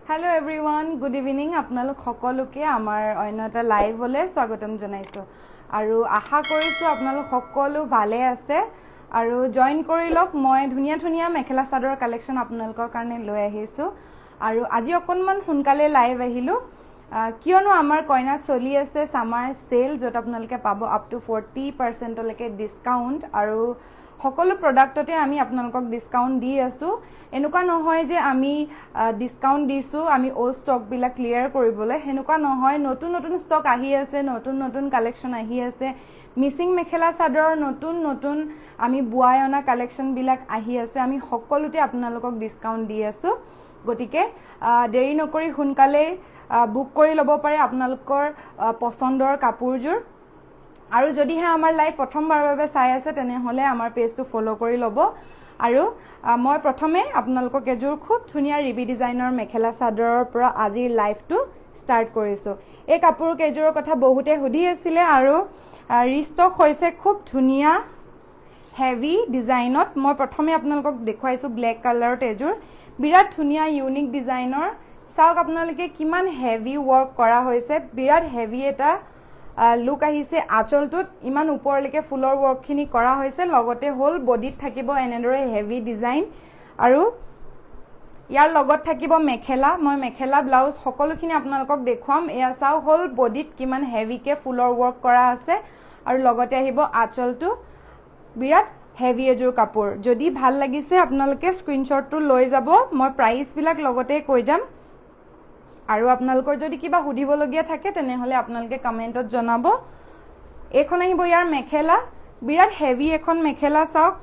Hello everyone, good evening. আপোনালোক সকলোকে আমাৰ অন্য এটা লাইভলৈ স্বাগতম জনাইছো আৰু আশা কৰিছো আপোনালোক সকলো ভালে আছে আৰু জয়েন কৰি লওক মই ধুনিয়া মেখেলা চাদৰ কালেকচন আপোনালোকৰ কাৰণে লৈ আহিছো আৰু আজি অকনমান সোনকালে লাইভ আহিলো কিয়নো আমাৰ কইনাত চলি আছে সামাৰ সেল যত আপোনালোকে পাব আপ টু 40% লৈকে ডিসকাউন্ট আৰু সকলো প্ৰডাক্টতে আমি আপোনালোকক ডিসকাউন্ট দি আছো এনুকা নহয় যে আমি ডিসকাউন্ট দিছো আমি ওল্ড স্টক বিলা ক্লিয়াৰ কৰিবলৈ হেনুকা নহয় নতুন স্টক আহি আছে নতুন কালেকশন আহি আছে মিসিং মেখেলা চাদৰ নতুন আমি বুয়ায়না কালেকশন বিলাক আহি আছে আমি সকলোতে আপোনালোকক ডিসকাউন্ট দি আছো গটিকে দেৰি নকৰি সোনকালে বুক কৰি লব পাৰে আপোনালোকৰ পছন্দৰ কাপোৰজোৰ আৰু যদিহে আমাৰ লাইভ প্ৰথমবাৰৰ বাবে চাই আছে তেনে হলে আমাৰ পেজটো ফলো কৰি লব আৰু মই প্ৰথমে আপোনালোকক এজোৰ খুব ধুনিয়া ৰিবি ডিজাইনৰ মেখেলা চাদৰৰ পৰা আজিৰ লাইভটো ষ্টাৰ্ট কৰিছো এই কাপোৰ কেজোৰৰ কথা বহুতে সুধি আছিল আৰু ৰিষ্টক হৈছে খুব ধুনিয়া হেভি ডিজাইনত মই প্ৰথমে আপোনালোকক দেখুৱাইছো ব্ল্যাক কালাৰত এজোৰ বিৰাট ধুনিয়া ইউনিক ডিজাইনৰ চাওক আপোনালোকে কিমান হেভি ওয়াৰ্ক কৰা হৈছে বিৰাট হেভি এটা লুক আহিছে আঁচলটোত ইমান ওপৰলৈকে ফুলৰ ওয়াৰ্কখিনি কৰা হৈছে লগতে হোল বডিত থাকিব এনেদৰে হেভি ডিজাইন আৰু ইয়াৰ লগত থাকিব মেখেলা মই মেখেলা ব্লাউজ সকলোখিনি আপোনালোকক দেখুৱাম এয়া চাও হোল বডিত কিমান হেভিকে ফুলৰ ওয়াৰ্ক কৰা আছে আৰু লগতে আহিব আঁচলটো বিৰাট হেভি এজোৰ কাপোৰ যদি ভাল লাগিছে আপোনালোকে স্ক্ৰিনশ্বটটো লৈ যাব মই প্ৰাইস বিলাক লগতে কৈ যাম আৰু আপোনালোকৰ যদি কিবা সুধিব লগিয়া থাকে তেনে হলে আপোনালোকে কমেন্টত জনাব এখন আহিব ইয়াৰ মেখেলা বিৰাট হেভি এখন মেখেলা চাওক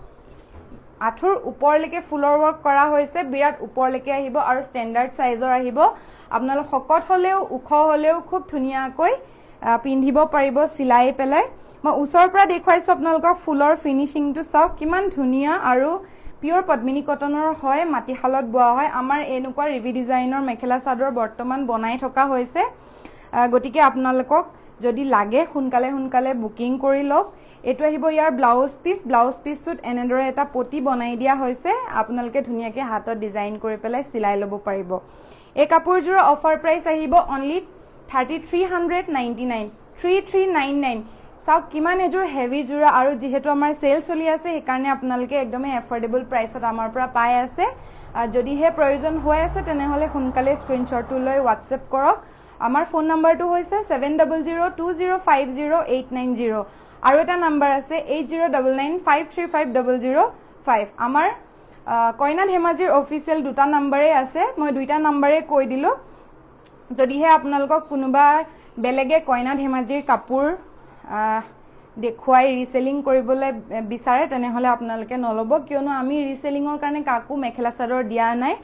আঠুৰ ওপৰলৈকে ফুলৰ ওয়াৰ্ক কৰা হৈছে বিৰাট ওপৰলৈকে আহিব আৰু ষ্টেণ্ডাৰ্ড সাইজৰ আহিব আপোনালোক শকত হলেও উখ হলেও খুব ধুনিয়াকৈ পিন্ধিব পাৰিব সিলাই পেলাই মই ওচৰৰ পৰা দেখুৱাইছো আপোনালোকক ফুলৰ ফিনিশিংটো চাওক কিমান ধুনিয়া আৰু পিওৰ পদ্মিনী কটনৰ হয় মাটিশালত বোৱা হয় আমাৰ এনেকুৱা ৰিভি ডিজাইনৰ মেখেলা চাদৰ বৰ্তমান বনাই থকা হৈছে গটিকে আপোনালোকক যদি লাগে সোনকালে বুকিং কৰি লওক এটো আহিব ইয়াৰ ব্লাউজ পিসটোত এনেদৰে এটা পটি বনাই দিয়া হৈছে আপোনালোকে ধুনিয়াকে হাতত ডিজাইন কৰি পেলাই সিলাই লব পাৰিব এই কাপোৰজোৰ অফাৰ প্ৰাইস আহিব অনলি 3399 চাওক কিমান এজোৰ হেভি জোৰা আৰু যেহেতু আমাৰ সেল চলি আছে সেইকাৰণে আপোনালোকে একদমে এফৰ্ডেবল প্ৰাইসত আমাৰ পৰা পাই আছে যদি হে প্ৰয়োজন হৈ আছে তেনে হলে সোনকালে স্ক্ৰিনশ্বটটো লৈ WhatsApp কৰক আমাৰ ফোন নম্বৰটো হৈছে 7002050890 আৰু এটা নম্বৰ আছে 8099535005 আমাৰ কইনা ধেমাজিৰ অফিচিয়েল দুটা নম্বৰে আছে মই দুইটা নম্বৰে কৈ দিলো যদি হে আপোনালোকক কোনোবা বেলেগে কইনা ধেমাজিৰ কাপোৰ দেখুৱাই ৰিসেলিং কৰিবলৈ বিচাৰে তেনে হলে আপোনালোকে নলব কিয়নো আমি ৰিসেলিংৰ কাৰণে কাকো মেখেলা চাদৰ দিয়া নাই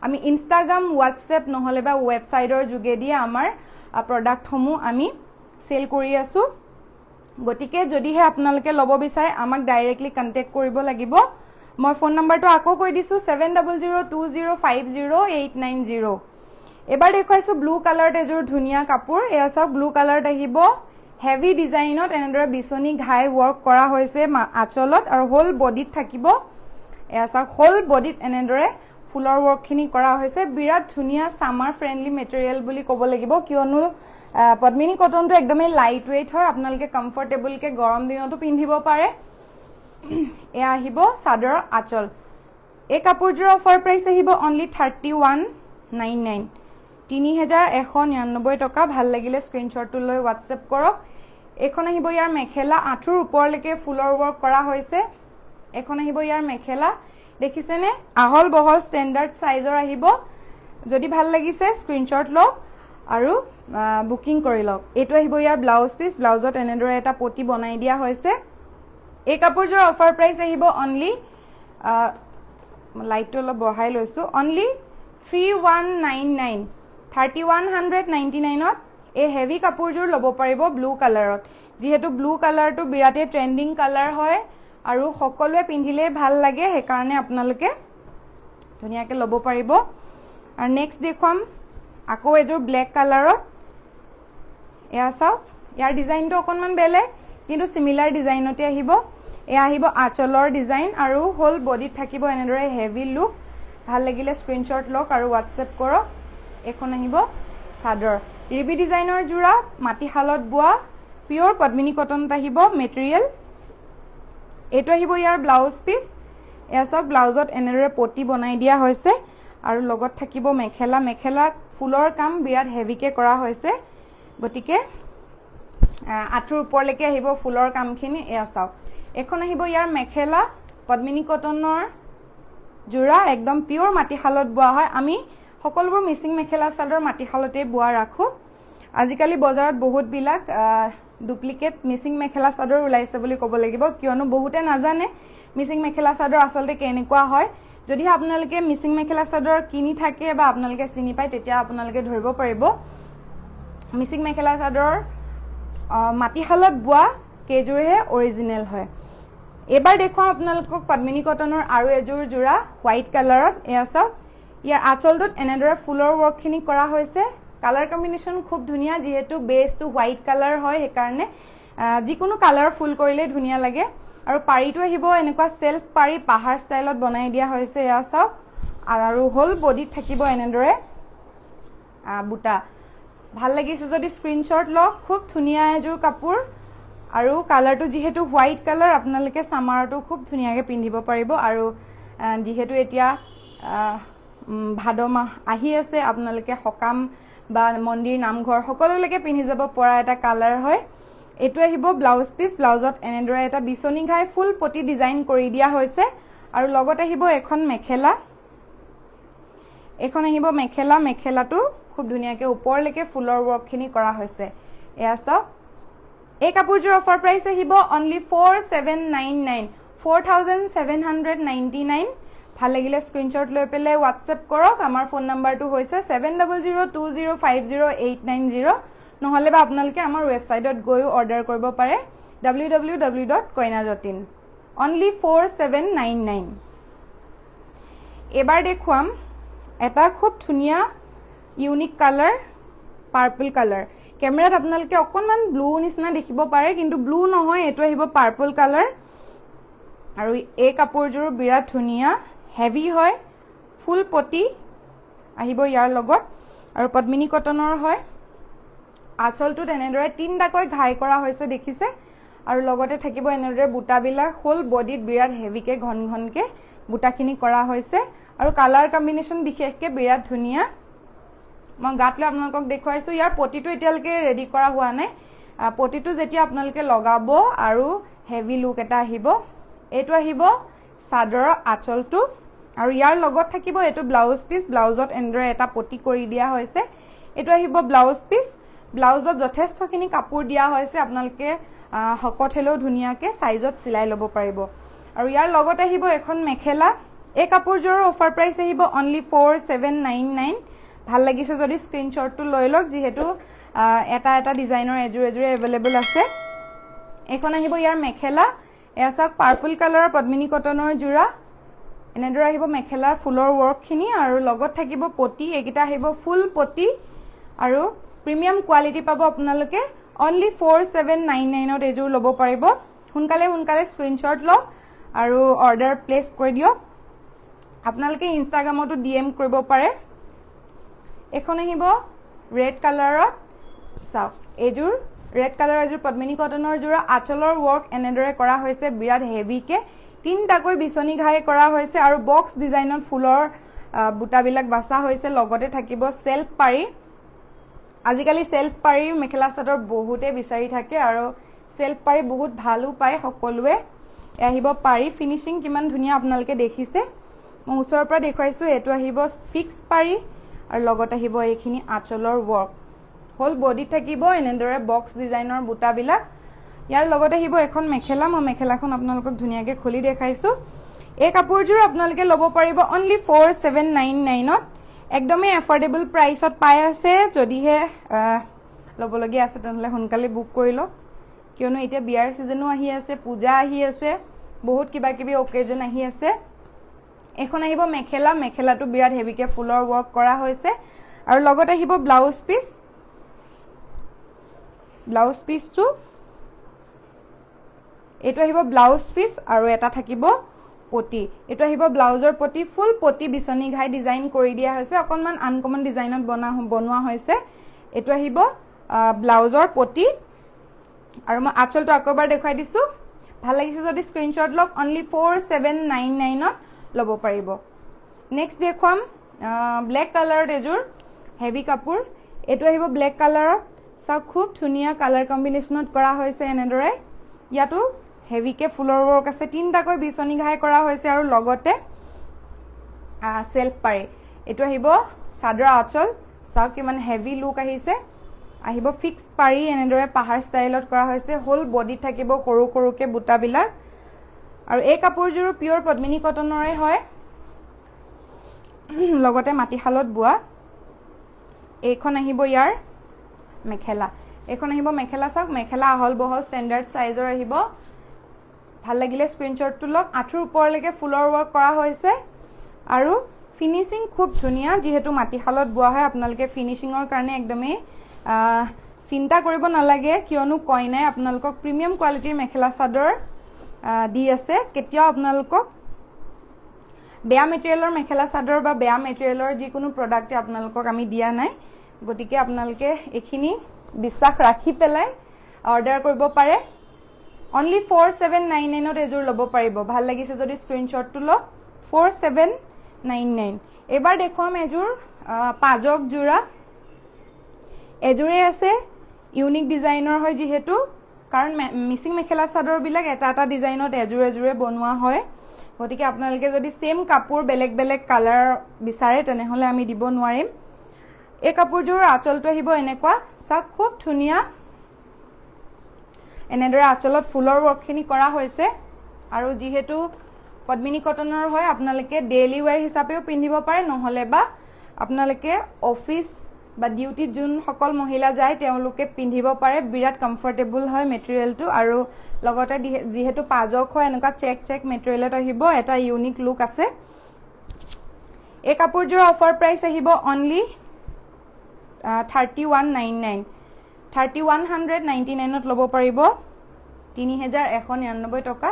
আমি ইনষ্টাগ্ৰাম WhatsApp নহলে বা ওয়েবসাইটৰ যোগেদি আমাৰ প্ৰডাক্ট সমূহ আমি সেল কৰি আছো গটিকে যদিহে আপোনালোকে লব বিচাৰে আমাক ডাইৰেক্টলি কন্টাক্ট কৰিব লাগিব মই ফোন নম্বৰটো আকৌ কৈ দিছো 7002050890 এবাৰ দেখুৱাইছো ব্লু কালাৰত এজোৰ ধুনিয়া কাপোৰ এয়া চাওক ব্লু কালাৰত আহিব হেভি ডিজাইনত এনেদৰে বিছনি ঘাই ওয়াৰ্ক কৰা হৈছে আঁচলত আৰু হোল বডিত থাকিব এসা হোল বডিত এনেদৰে ফুলৰ ওয়াৰ্কখিনি কৰা হৈছে বিৰাট ধুনিয়া সামাৰ ফ্ৰেন্ডলি মেটেৰিয়েল বুলি ক'ব লাগিব কিয়নো পদ্মিনী কটনটো একদমে লাইট ওয়েট হয় আপোনালোকে কমফৰ্টেবল কে গৰম দিনতো পিন্ধিব পাৰে এয়া আহিব সাদৰ আঁচল এই কাপোৰজোৰ অফাৰ প্ৰাইস আহিব অনলি 3199 3199 টকা ভাল লাগিলে স্ক্ৰিনশ্বটটো লৈ WhatsApp কৰক এখন আহিব ইয়াৰ মেখেলা আঠুৰ ওপৰলৈকে ফুলৰ ওয়াৰ্ক কৰা হৈছে এখন আহিব ইয়াৰ মেখেলা দেখিছেনে আহল বহল ষ্টেণ্ডাৰ্ড সাইজৰ আহিব যদি ভাল লাগিছে স্ক্ৰিনশ্বট লওক আৰু বুকিং কৰি লওক এটো আহিব ইয়াৰ ব্লাউজত এনেদৰে এটা পটি বনাই দিয়া হৈছে এই কাপোৰজোৰ অফাৰ প্ৰাইস আহিব অনলি লাইটটো অলপ বঢ়াই লৈছো অনলি 3199 ত এই হেভি কাপোৰজোৰ লব পাৰিব ব্লু কালাৰত যেহেতু ব্লু কালাৰটো বিৰাটে ট্ৰেন্ডিং কালাৰ হয় আৰু সকলোৱে পিন্ধিলে ভাল লাগে সেইকাৰণে আপোনালোকে ধুনিয়াকে লব পাৰিব আৰু নেক্সট দেখুৱাম আকৌ এজোৰ ব্ল্যাক কালাৰত এয়া চাওক ইয়াৰ ডিজাইনটো অকনমান বেলেগ কিন্তু সিমিলাৰ ডিজাইনতে আহিব এয়া আহিব আঁচলৰ ডিজাইন আৰু হোল বডিত থাকিব এনেদৰে হেভি লুক ভাল লাগিলে স্ক্ৰিনশ্বট লওক আৰু WhatsApp কৰক এখন আহিব চাদৰ ৰিবি ডিজাইনৰ জোৰা মাটিশালত বোৱা পিওৰ পদ্মিনী কটনত আহিব মেটেৰিয়েল এটো আহিব ইয়াৰ ব্লাউজ পিস এয়া সক ব্লাউজত এনেৰে পটি বনাই দিয়া হৈছে আৰু লগত থাকিব মেখেলা মেখেলা ফুলৰ কাম বিৰাট হেভিকে কৰা হৈছে গটিকে আঠুৰ ওপৰলৈকে আহিব ফুলৰ কামখিনি এয়া চাওক এখন আহিব ইয়াৰ মেখেলা পদ্মিনী কটনৰ জোৰা একদম পিওৰ মাটিশালত বোৱা হয় আমি সকলোবোৰ মিচিং মেখেলা চাদৰ মাটিশালতে বোৱা ৰাখো আজিকালি বজাৰত বহুত বিলাক ডুপ্লিকেট মিচিং মেখেলা চাদৰ ওলাইছে বুলি ক'ব লাগিব কিয়নো বহুতে নাজানে মিচিং মেখেলা চাদৰ আসলতে কেনেকুৱা হয় যদি আপোনালোকে মিচিং মেখেলা চাদৰ কিনি থাকে বা আপোনালোকে চিনি পায় তেতিয়া আপোনালোকে ধৰিব পাৰিব মিচিং মেখেলা চাদৰ মাটিশালত বোৱা কেজুৰহে অৰিজিনেল হয় এবাৰ দেখুৱাম আপোনালোকক পদ্মিনী কটনৰ আৰু এজোৰ জোৰা হোৱাইট কালাৰত এয়া চাওক ইয়াৰ আঁচলটোত এনেদৰে ফুলৰ ৱৰ্কখিনি কৰা হৈছে কালাৰ কম্বিনেশ্যন খুব ধুনীয়া যেহেতু বেছটো হোৱাইট কালাৰ হয় সেইকাৰণে যিকোনো কালাৰ ফুল কৰিলে ধুনীয়া লাগে আৰু পাৰিটো আহিব এনেকুৱা সেলফ পাৰি পাহাৰ ষ্টাইলত বনাই দিয়া হৈছে এয়া চাওক আৰু হোল বডিত থাকিব এনেদৰে বুটা ভাল লাগিছে যদি স্ক্ৰিনশ্বট লওক খুব ধুনীয়া এজোৰ কাপোৰ আৰু কালাৰটো যেহেতু হোৱাইট কালাৰ আপোনালোকে সামাৰটো খুব ধুনীয়াকৈ পিন্ধিব পাৰিব আৰু যেহেতু এতিয়া ভাদ মাহ আহি আছে আপোনালোকে সকাম বা মন্দিৰ নামঘৰ সকলোলৈকে পিন্ধি যাব পৰা এটা কালাৰ হয় এটো আহিব ব্লাউজ পিস ব্লাউজত এনেদৰে এটা বিচনি ঘাই ফুল পটি ডিজাইন কৰি দিয়া হৈছে আৰু লগত আহিব এখন মেখেলা এখন আহিব মেখেলা মেখেলাটো খুব ধুনীয়াকৈ ওপৰলৈকে ফুলৰ ৱৰ্কখিনি কৰা হৈছে এয়া চাওক এই কাপোৰজোৰ অফাৰ প্ৰাইস আহিব অনলি 4799 4799 ভাল লাগিলে স্ক্ৰিনশ্বট লৈ পেলে WhatsApp কৰক আমাৰ ফোন নাম্বাৰটো হৈছে 7002050890 নহলে বা আপোনালোকে আমাৰ ৱেবসাইটত গৈ অৰ্ডাৰ কৰিব পাৰে www.koina.in অনলি 4799 এবাৰ দেখুৱাম এটা খুব ধুনীয়া ইউনিক কালাৰ পাৰ্পল কালাৰ কেমেৰাত আপোনালোকে অকনমান ব্লু নিচিনা দেখিব পাৰে কিন্তু ব্লু নহয় এটো আহিব পাৰ্পল কালাৰ আৰু এই কাপোৰজোৰ বিৰাট ধুনীয়া হেভি হয় ফুল পটি আহিব ইয়াৰ লগত আৰু পদ্মিনী কটনৰ হয় আঁচলটোত এনেদৰে তিনটাকৈ ঘাই কৰা হৈছে দেখিছে আৰু লগতে থাকিব এনেদৰে বুটাবিলাক হোল বডিত বিৰাট হেভিকে ঘন ঘনকে বুটাখিনি কৰা হৈছে আৰু কালাৰ কম্বিনেশ্যন বিশেষকে বিৰাট ধুনীয়া মই গাত লৈ আপোনালোকক দেখুৱাইছো ইয়াৰ পটিটো এতিয়ালৈকে ৰেডি কৰা হোৱা নাই পটিটো যেতিয়া আপোনালোকে লগাব আৰু হেভি লুক এটা আহিব এটো আহিব চাদৰৰ আঁচলটো আৰু ইয়াৰ লগত থাকিব এটো ব্লাউজ পিস ব্লাউজত এনেদৰে এটা পটি কৰি দিয়া হৈছে এটো আহিব ব্লাউজ পিস ব্লাউজত যথেষ্টখিনি কাপোৰ দিয়া হৈছে আপোনালোকে হকত হেলেও ধুনীয়াকে সাইজত সিলাই ল'ব পাৰিব আৰু ইয়াৰ লগত আহিব এখন মেখেলা এই কাপোৰজোৰৰ অফাৰ প্ৰাইস আহিব অনলি 4799 ভাল লাগিছে যদি স্ক্ৰিনশ্বটটো লৈ লওক যেহেতু এটা এটা ডিজাইনৰ এজোৰ এজোৰ এভেইলেবল আছে এখন আহিব ইয়াৰ মেখেলা এয়া চাওক পাৰ্পল কালাৰৰ পদ্মিনী কটনৰ জোৰা এনেদৰে আহিব মেখেলাৰ ফুলৰ ৱৰ্কখিনি আৰু লগত থাকিব পটি এইকেইটা আহিব ফুল পটি আৰু প্ৰিমিয়াম কোৱালিটি পাব আপোনালোকে অনলি 4799 ত এজোৰ ল'ব পাৰিব সোনকালে সোনকালে স্ক্ৰিনশ্বট লওক আৰু অৰ্ডাৰ প্লেচ কৰি দিয়ক আপোনালোকে ইনষ্টাগ্ৰামতো ডিএম কৰিব পাৰে এখন আহিব ৰেড কালাৰত চাওক এজোৰ ৰেড কালাৰ এজোৰ পদ্মিনী কটনৰ জোৰা আঁচলৰ ৱৰ্ক এনেদৰে কৰা হৈছে বিৰাট হেভিকে তিনটাকৈ বিচনি ঘাই কৰা হৈছে আৰু বক্স ডিজাইনত ফুলৰ বুটাবিলাক বাছা হৈছে লগতে থাকিব সেলফ পাৰি আজিকালি সেলফ পাৰি মেখেলা চাদৰ বহুতে বিচাৰি থাকে আৰু সেলফ পাৰি বহুত ভালো পায় সকলোৱে আহিব পাৰি ফিনিশিং কিমান ধুনীয়া আপোনালোকে দেখিছে মই ওচৰৰ পৰা দেখুৱাইছো এটো আহিব ফিক্স পাৰি আৰু লগত আহিব এইখিনি আঁচলৰ ৱৰ্ক হোল বডি থাকিব এনেদৰে বক্স ডিজাইনৰ বুটাবিলাক ইয়াৰ লগত আহিব এখন মেখেলা মই মেখেলাখন আপোনালোকক ধুনীয়াকৈ খুলি দেখাইছো এই কাপোৰজোৰ আপোনালোকে ল'ব পাৰিব অনলি 4799 ত একদমই এফৰ্ডেবল প্ৰাইসত পাই আছে যদিহে ল'বলগীয়া আছে তেনেহলে সোনকালে বুক কৰি লওক কিয়নো এতিয়া বিয়াৰ সিজনো আহি আছে পূজা আহি আছে বহুত কিবা কিবি অকেজন আহি আছে এখন আহিব মেখেলা মেখেলাটো বিৰাট হেভিকে ফুলৰ ৱৰ্ক কৰা হৈছে আৰু লগত আহিব ব্লাউজ পিসটো এটো আহিব ব্লাউজ পিস আৰু এটা থাকিব পটি এটো আহিব ব্লাউজৰ পটি ফুল পটি বিচনি ঘাই ডিজাইন কৰি দিয়া হৈছে অকনমান আনকমন ডিজাইনত বনোৱা হৈছে এটো আহিব ব্লাউজৰ পটি আৰু মই আঁচলটো আকবাৰ দেখাই দিছো ভাল লাগিছে যদি স্ক্ৰিনশ্বট লওক অনলি 4799 ত লব পাৰিব নেক্সট দেখুৱাম ব্ল্যাক কালাৰৰ এজোৰ হেভি কাপোৰ এটো আহিব ব্ল্যাক কালাৰৰ সব খুব ধুনিয়া কালাৰ কম্বিনেশনত কৰা হৈছে এনেদৰে ইয়াতো হেভি কে ফুলৰ ওয়াৰ্ক আছে তিনটাকৈ বিচনি ঘাই কৰা হৈছে আৰু লগতে সেলফ পাৰি এটো আহিব সাদৰ আঁচল সব কিমান হেভি লুক আহিব ফিক্স পাৰি এনেদৰে পাহাৰ ষ্টাইলত কৰা হৈছে হোল বডি থাকিব সৰু সৰুকে বুটা বিলাক আৰু এই কাপোৰযোৰ পিওৰ পদ্মিনী কটনৰে হয় লগতে মাটিশালত বোৱা এইখন আহিব ইয়াৰ মেখেলা এখন আহিব মেখেলা চাওক মেখেলা আহল বহল স্ট্যান্ডাৰ্ড সাইজৰ আহিব ভাল লাগিলে স্ক্ৰিনশ্বটটো লওক আঁঠুৰ ওপৰলৈকে ফুলৰ ওয়াৰ্ক কৰা হৈছে আৰু ফিনিশিং খুব ধুনিয়া যেহেতু মাটিশালত বোৱা হয় আপোনালোকে ফিনিশিংৰ কাৰণে একদমই চিন্তা কৰিব নালাগে কিয়নো কয় নাই আপোনালোকক প্ৰিমিয়াম কোৱালিটিৰ মেখেলা চাদৰ দি আছে কেতিয়াও আপোনালোকক বেয়া মেটেৰিয়েলৰ মেখেলা চাদৰ বা বেয়া মেটেৰিয়েলৰ যিকোনো প্ৰডাক্টে আপোনালোকক আমি দিয়া নাই গতিকে আপোনালোকে এখিনি বিশ্বাস ৰাখি পেলাই অৰ্ডাৰ কৰিব পাৰে অনলি 4799 ত এজোৰ লব পাৰিব ভাল লাগিছে যদি স্ক্ৰিনশ্বটটো লওক 4799 এবাৰ দেখুৱাম এজোৰ পাজক জোৰা এজোৰে আছে ইউনিক ডিজাইনৰ হয় যেহেতু কাৰণ মিসিং মেখেলা চাদৰ বিলাক এটা এটা ডিজাইনত এজোৰে বনোৱা হয় গতিকে আপোনালোকে যদি সেম কাপোৰ বেলেগ বেলেগ কালাৰ বিচাৰে তেনেহলে আমি দিব নোৱাৰিম এই কাপোৰযোৰ আঁচলটো আহিব এনেকুৱা চাক খুব ধুনিয়া এনেদৰে আঁচলত ফুলৰ ওয়াৰ্কখিনি কৰা হৈছে আৰু যেহেতু পদ্মিনী কটনৰ হয় আপোনালোকে ডেইলি ওয়্যাৰ হিচাপেও পিন্ধিব পাৰে নহলে বা আপোনালোকে অফিস বা ডিউটি যোন সকল মহিলা যায় তেওঁলোকে পিন্ধিব পাৰে বিৰাট কমফৰ্টেবল হয় মেটেৰিয়েলটো আৰু লগতে যেহেতু পাজক হয় এনেকা চেক মেটেৰিয়েলত আহিব এটা ইউনিক লুক আছে এই কাপোৰযোৰ অফাৰ প্ৰাইস আহিব অনলি 3199 ত লব পাৰিব 3199 টকা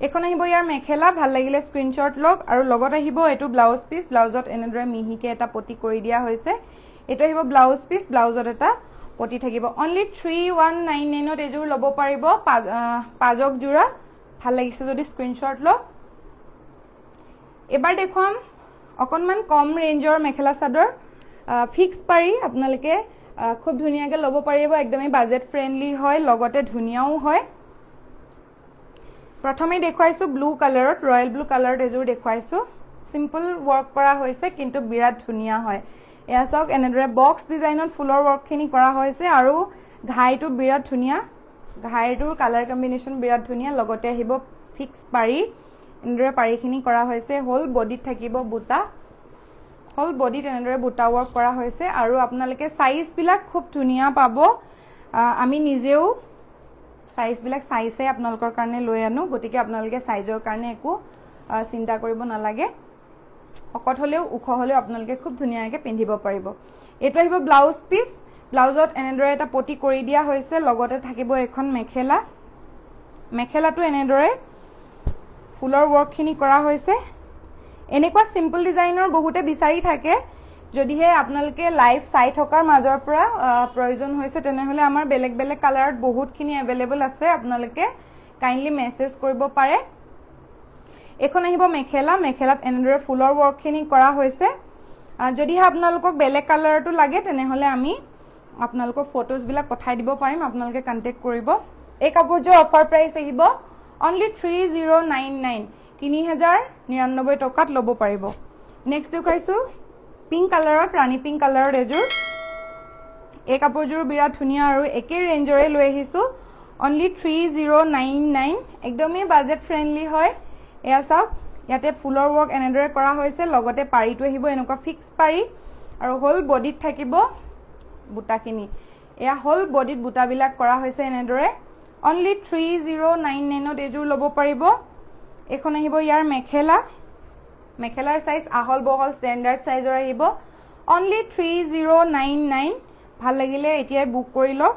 এখন আহিব ইয়াৰ মেখেলা ভাল লাগিলে স্ক্ৰিনশ্বট লওক আৰু লগত আহিব এটো ব্লাউজ পিস ব্লাউজত এনেদৰে মিহিকে এটা পটি কৰি দিয়া হৈছে এটো আহিব ব্লাউজ পিস ব্লাউজত এটা পটি থাকিব অনলি 3199 ত এজোৰ লব পাৰিব পাজক জোৰা ভাল লাগিছে যদি স্ক্ৰিনশ্বট লওক এবাৰ দেখুৱাম অকনমান কম ৰেঞ্জৰ মেখেলা চাদৰ ফিক্স পাৰি আপোনালোকে খুব ধুনিয়াকে লব পাৰিব একদমই বাজেট ফ্ৰেন্ডলি হয় লগতে ধুনিয়াও হয় প্ৰথমে দেখুৱাইছো ব্লু কালাৰত ৰয়্যাল ব্লু কালাৰত এজোৰ দেখুৱাইছো সিম্পল ওয়াৰ্ক কৰা হৈছে কিন্তু বিৰাট ধুনিয়া হয় এয়া চাওক এনেদৰে বক্স ডিজাইনত ফুলৰ ওয়াৰ্কখিনি কৰা হৈছে আৰু ঘাইটো বিৰাট ধুনিয়া ঘাইটোৰ কালাৰ কম্বিনেশন বিৰাট ধুনিয়া লগতে আহিব ফিক্স পাৰি এনেদৰে পাৰিখিনি কৰা হৈছে হোল বডিত থাকিব বুটা হোল বডিত এনেদৰে বুটা ওয়াৰ্ক কৰা হৈছে আৰু আপোনালোকে সাইজ বিলাক খুব ধুনিয়া পাব আমি নিজেও সাইজ বিলাক সাইজে আপোনালোকৰ কাৰণে লৈ আনো গতিকে আপোনালোকে সাইজৰ কাৰণে একো চিন্তা কৰিব নালাগে অকট হলেও উখ হলেও আপোনালোকে খুব ধুনিয়াকে পিন্ধিব পাৰিব এটো আহিব ব্লাউজ পিস ব্লাউজত এনেদৰে এটা পটি কৰি দিয়া হৈছে লগতে থাকিব এখন মেখেলা মেখেলাটো এনেদৰে ফুলৰ ওয়াৰ্কখিনি কৰা হৈছে এনেকুৱা সিম্পল ডিজাইনৰ বহুতে বিচাৰি থাকে যদিহে আপোনালোকে লাইভ চাই থকাৰ মাজৰ পৰা প্ৰয়োজন হৈছে তেনেহলে আমাৰ বেলেগ বেলেগ কালাৰত বহুতখিনি अवेलेबल আছে আপোনালোকে কাইন্ডলি মেসেজ কৰিব পাৰে এখন আহিব মেখেলা মেখেলাত এনেদৰে ফুলৰ ওয়াৰ্কখিনি কৰা হৈছে যদিহে আপোনালোকক বেলেগ কালাৰটো লাগে তেনেহলে আমি আপোনালোকক ফটোজ বিলাক পঠাই দিব পাৰিম আপোনালোকে কন্টাক্ট কৰিব এই কাপোৰযোৰ অফাৰ প্ৰাইস আহিব অনলি 3099 3099 টকাত লব পাৰিব নেক্সট দেখাইছো পিংক কালাৰত ৰাণী পিংক কালাৰৰ এজোৰ এই কাপোৰযোৰ বিৰাট ধুনিয়া আৰু একে ৰেঞ্জৰে লৈ আহিছো অনলি 3099 একদমই বাজেট ফ্ৰেন্ডলি হয় এয়া চাওক ইয়াতে ফুলৰ ওয়াৰ্ক এনেদৰে কৰা হৈছে লগতে পাৰিটো আহিব এনেকুৱা ফিক্স পাৰি আৰু হোল বডিত থাকিব বুটাখিনি এয়া হোল বডিত বুটাবিলাক কৰা হৈছে এনেদৰে অনলি 3099 ত এজোৰ লব পাৰিব এখন আহিব ইয়াৰ মেখেলা মেখেলাৰ সাইজ আহল বহল স্ট্যান্ডাৰ্ড সাইজৰ আহিব অনলি 3099 ভাল লাগিলে এতিয়াই বুক কৰি লওক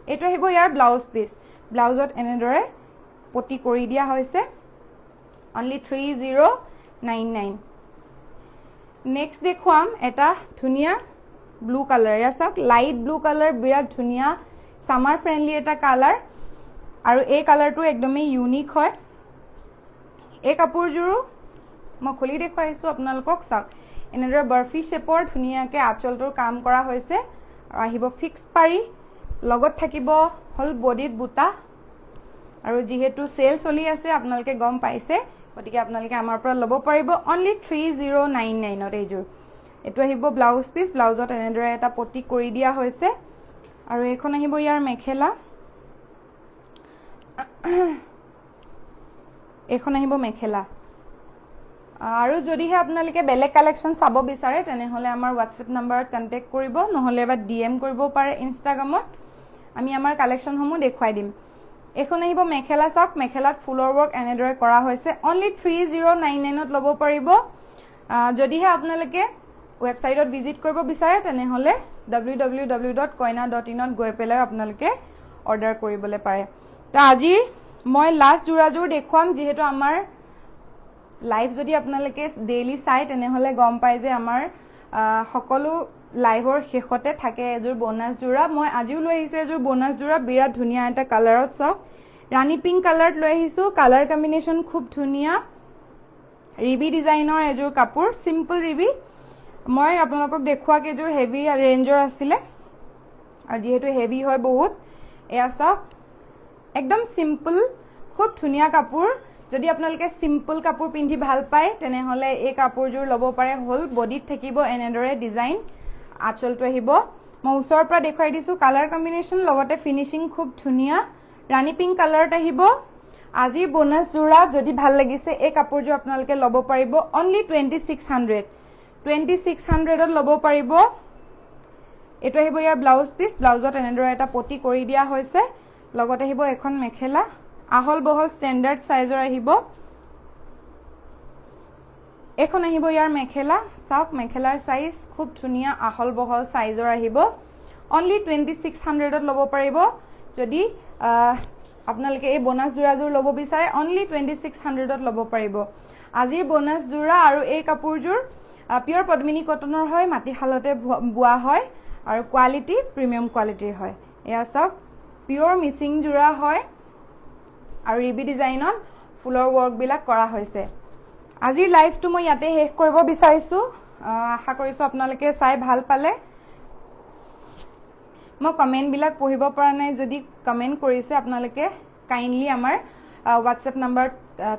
এটো আহিব ইয়াৰ ব্লাউজ পিস ব্লাউজত এনেদৰে পটি কৰি দিয়া হৈছে অনলি 3099 নেক্সট দেখুৱাম এটা ধুনিয়া ব্লু কালাৰ ইয়া চাওক লাইট ব্লু কালাৰ বিৰাট ধুনিয়া সামাৰ ফ্ৰেন্ডলি এটা কালাৰ আৰু এই কালাৰটো একদমই ইউনিক হয় এই কাপোৰজোৰো মই খুলি দেখুৱাইছো আপোনালোকক চাওক এনেদৰে বাৰ্ফি শেপৰ ধুনিয়াকে আঁচলটোৰ কাম কৰা হৈছে আৰু আহিব ফিক্স পাৰি লগত থাকিব হল বডিত বুটা আৰু যেহেতু সেল চলি আছে আপোনালোকে গম পাইছে গতিকে আপোনালোকে আমাৰ পৰা ল'ব পাৰিব অনলি 3099 ত এইজোৰ এটো আহিব ব্লাউজ পিস ব্লাউজত এনেদৰে এটা পটি কৰি দিয়া হৈছে আৰু এখন আহিব ইয়াৰ মেখেলা এখন আহিব মেখেলা আৰু যদিহে আপোনালোকে বেলেগ কালেকশন চাব বিচাৰে তেনে হলে আমাৰ WhatsApp নম্বৰত কন্টাক্ট কৰিব নহলে বা DM কৰিব পাৰে ইনষ্টাগ্ৰামত আমি আমাৰ কালেকশন সমূহ দেখুৱাই দিম এখন আহিব মেখেলা চাওক মেখেলাত ফুলৰ ওয়াৰ্ক এনেদৰে কৰা হৈছে অনলি 3099 ত ল'ব পাৰিব যদিহে আপোনালোকে ওয়েবসাইটত ভিজিট কৰিব বিচাৰে তেনে হলে www.koina.in ত গৈ পেলাই আপোনালোকে অৰ্ডাৰ কৰিবলৈ পাৰে তো আজি মই লাষ্ট জোৰাজোৰ দেখুৱাম যেহেতু আমাৰ লাইভ যদি আপোনালোকে ডেইলি চাই তেনে হলে গম পাই যে আমাৰ সকলো লাইভৰ শেষতে থাকে এজোৰ বোনাস জোৰা মই আজিও লৈ আহিছো এজোৰ বোনাস জোৰা বিৰাট ধুনিয়া এটা কালাৰত চাওক ৰানী পিংক কালাৰত লৈ আহিছো কালাৰ কম্বিনেশন খুব ধুনিয়া ৰিবি ডিজাইনৰ এজোৰ কাপোৰ সিম্পল ৰিবি মই আপোনালোকক দেখুৱাকে এজোৰ হেভি ৰেঞ্জৰ আছিলে আৰু যেহেতু হেভি হয় বহুত এয়া চাওক একদম সিম্পল খুব ধুনিয়া কাপোৰ যদি আপোনালোকে সিম্পল কাপোৰ পিন্ধি ভাল পায় তেনে হলে এই কাপোৰজোৰ ল'ব পাৰে হল বডিত থাকিব এনেদৰে ডিজাইন আঁচলটো আহিব মই ওচৰৰ পৰা দেখুৱাই দিছো কালাৰ কম্বিনেশন লগতে ফিনিশিং খুব ধুনিয়া ৰানী পিংক কালাৰত আহিব আজিৰ বোনাস জোৰা যদি ভাল লাগিছে এই কাপোৰজোৰ আপোনালোকে ল'ব পাৰিব অনলি 2600 ত ল'ব পাৰিব এটো আহিব ইয়াৰ ব্লাউজ পিস ব্লাউজত এনেদৰে এটা পটি কৰি দিয়া হৈছে লগতে আহিব এখন মেখেলা আহল বহল স্ট্যান্ডাৰ্ড সাইজৰ আহিব এখন আহিব ইয়াৰ মেখেলা চাওক মেখেলাৰ সাইজ খুব ধুনিয়া আহল বহল সাইজৰ আহিব অনলি 2600 ত ল'ব পাৰিব যদি আপোনালোকে এই বোনাস জোৰাজোৰ ল'ব বিচাৰে অনলি 2600 ত ল'ব পাৰিব আজিৰ বোনাস জোৰা আৰু এই কাপোৰজোৰ পিওৰ পদ্মিনী কটনৰ হয় মাটিশালতে বুৱা হয় আৰু কোৱালিটি প্ৰিমিয়াম কোৱালিটিৰ হয় এয়া চাওক পিওৰ মিচিং জোৰা হয় আৰু ৰিবি ডিজাইনত ফুলৰ ওয়াৰ্ক বিলাক কৰা হৈছে আজিৰ লাইভটো মই ইয়াতে শেষ কৰিব বিচাৰিছো আশা কৰিছো আপোনালোকে চাই ভাল পালে মই কমেন্ট বিলাক পঢ়িব পৰা নাই যদি কমেন্ট কৰিছে আপোনালোকে কাইন্ডলি আমাৰ WhatsApp নম্বৰ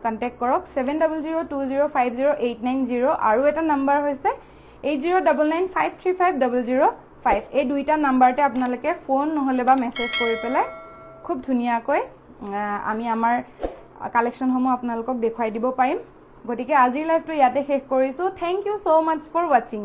কন্টাক্ট কৰক 7002050890 আৰু এটা নম্বৰ হৈছে 8099535005 এই দুইটা নম্বৰতে আপোনালোকে ফোন নহলে বা মেসেজ কৰি পেলাই খুব ধুনিয়াকৈ আমি আমাৰ কালেকশন সমূহ আপোনালোকক দেখুৱাই দিব পাৰিম গতিকে আজিৰ লাইভটো ইয়াতে শেষ কৰিছো thank you so much for watching